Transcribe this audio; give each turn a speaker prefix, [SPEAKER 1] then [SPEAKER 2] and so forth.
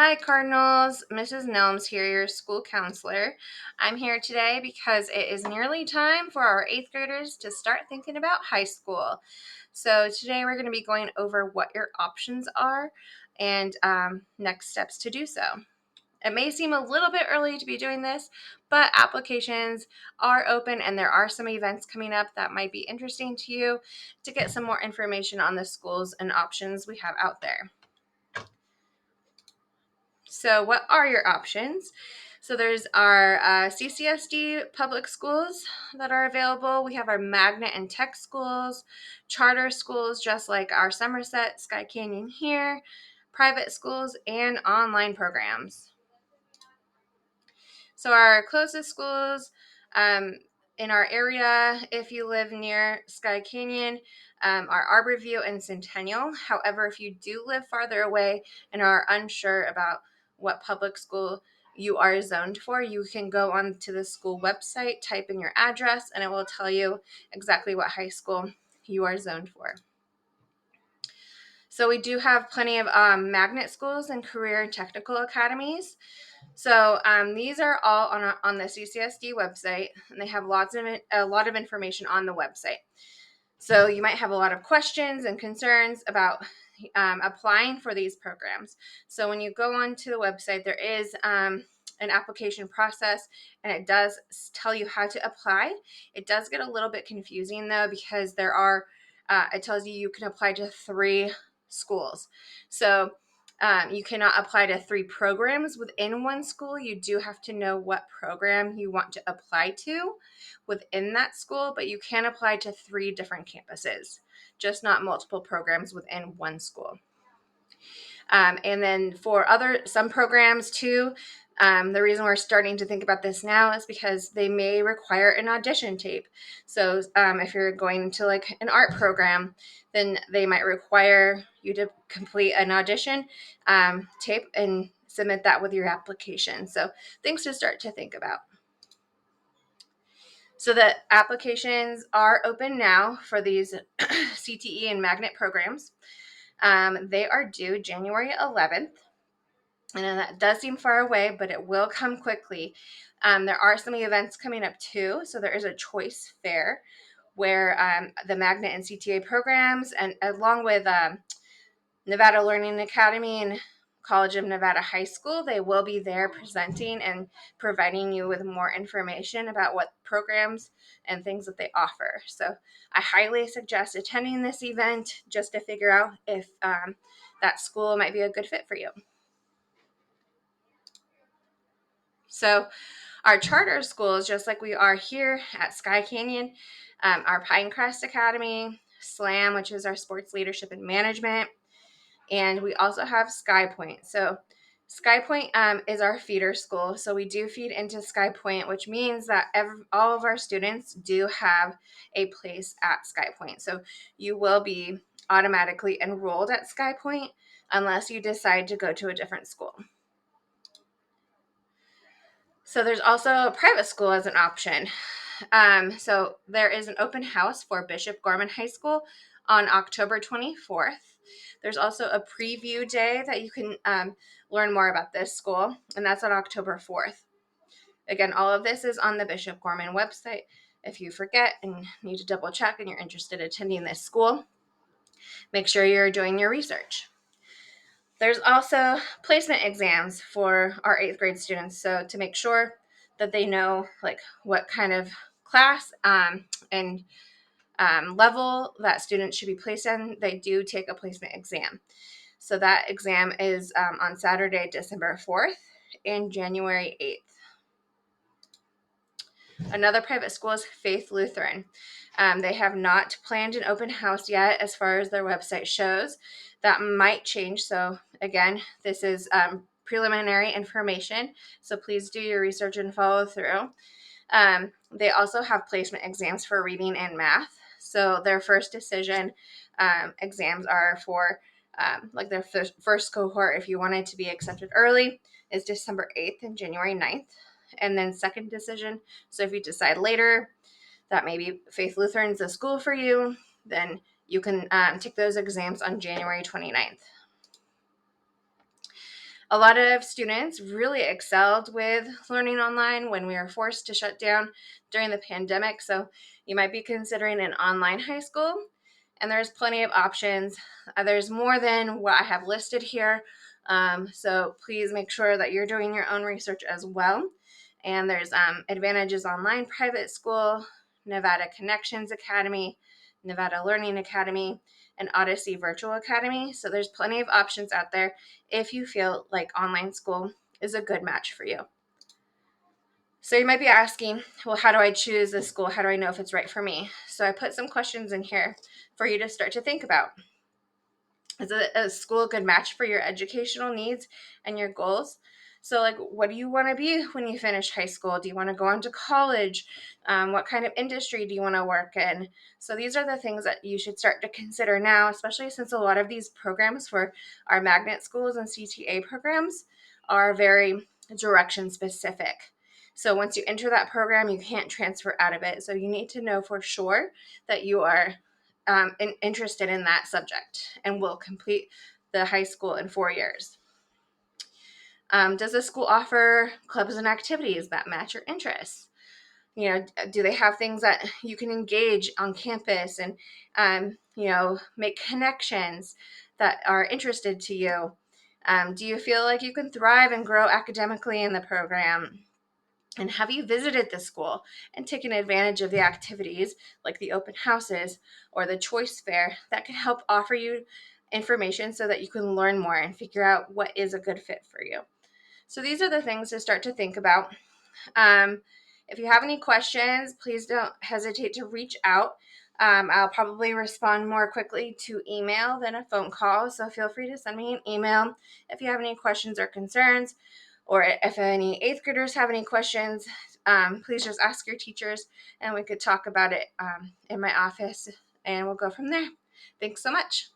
[SPEAKER 1] Hi, Cardinals. Mrs. Nelms here, your school counselor. I'm here today because it is nearly time for our 8th graders to start thinking about high school. So today we're going to be going over what your options are and next steps to do so. It may seem a little bit early to be doing this, but applications are open and there are some events coming up that might be interesting to you to get some more information on the schools and options we have out there. So what are your options? So there's our CCSD public schools that are available. We have our magnet and tech schools, charter schools just like our Somerset, Sky Canyon here, private schools, and online programs. So our closest schools in our area, if you live near Sky Canyon, are Arborview and Centennial. However, if you do live farther away and are unsure about what public school you are zoned for, you can go onto the school website, type in your address, and it will tell you exactly what high school you are zoned for. So we do have plenty of magnet schools and career and technical academies. So these are all on the CCSD website, and they have a lot of information on the website. So you might have a lot of questions and concerns about applying for these programs. So when you go onto the website, there is an application process, and it does tell you how to apply. It does get a little bit confusing though, because it tells you can apply to 3 schools. So you cannot apply to 3 programs within one school. You do have to know what program you want to apply to within that school, but you can apply to 3 different campuses, just not multiple programs within one school. And then for some programs too, the reason we're starting to think about this now is because they may require an audition tape. So if you're going to like an art program, then they might require you to complete an audition tape and submit that with your application. So things to start to think about. So the applications are open now for these CTE and magnet programs. They are due January 11th. And that does seem far away, but it will come quickly. There are some events coming up too. So there is a choice fair where the magnet and CTA programs, and along with Nevada Learning Academy and College of Nevada High School, they will be there presenting and providing you with more information about what programs and things that they offer. So I highly suggest attending this event just to figure out if that school might be a good fit for you. So our charter schools, just like we are here at Sky Canyon, our Pinecrest Academy, SLAM, which is our sports leadership and management, and we also have Sky Point. So Sky Point is our feeder school. So we do feed into Sky Point, which means that all of our students do have a place at Sky Point. So you will be automatically enrolled at Sky Point unless you decide to go to a different school. So there's also a private school as an option. So there is an open house for Bishop Gorman High School on October 24th. There's also a preview day that you can learn more about this school, and that's on October 4th. Again, all of this is on the Bishop Gorman website. If you forget and need to double check and you're interested in attending this school, make sure you're doing your research. There's also placement exams for our 8th grade students. So to make sure that they know like what kind of class and level that students should be placed in, they do take a placement exam. So that exam is on Saturday, December 4th and January 8th. Another private school is Faith Lutheran. They have not planned an open house yet as far as their website shows. That might change. So again, this is preliminary information. So please do your research and follow through. They also have placement exams for reading and math. So their first decision exams are for like their first cohort, if you wanted to be accepted early, is December 8th and January 9th. And then second decision, so if you decide later that maybe Faith Lutheran's a school for you, then you can take those exams on January 29th. A lot of students really excelled with learning online when we were forced to shut down during the pandemic. So you might be considering an online high school, and there's plenty of options. There's more than what I have listed here. So please make sure that you're doing your own research as well. And there's Advantages Online Private School, Nevada Connections Academy, Nevada Learning Academy, and Odyssey Virtual Academy. So there's plenty of options out there if you feel like online school is a good match for you. So you might be asking, well, how do I choose this school? How do I know if it's right for me? So I put some questions in here for you to start to think about. Is a school a good match for your educational needs and your goals? So, like, what do you want to be when you finish high school? Do you want to go on to college? What kind of industry do you want to work in? So, these are the things that you should start to consider now, especially since a lot of these programs for our magnet schools and CTA programs are very direction specific. So, once you enter that program, you can't transfer out of it. So, you need to know for sure that you are interested in that subject and will complete the high school in 4 years. Does the school offer clubs and activities that match your interests? Do they have things that you can engage on campus and, make connections that are interested to you? Do you feel like you can thrive and grow academically in the program? And have you visited the school and taken advantage of the activities like the open houses or the choice fair that can help offer you information so that you can learn more and figure out what is a good fit for you? So these are the things to start to think about. If you have any questions, please don't hesitate to reach out. I'll probably respond more quickly to email than a phone call, so feel free to send me an email if you have any questions or concerns, or if any eighth graders have any questions. Please just ask your teachers, and we could talk about it in my office, and we'll go from there. Thanks so much.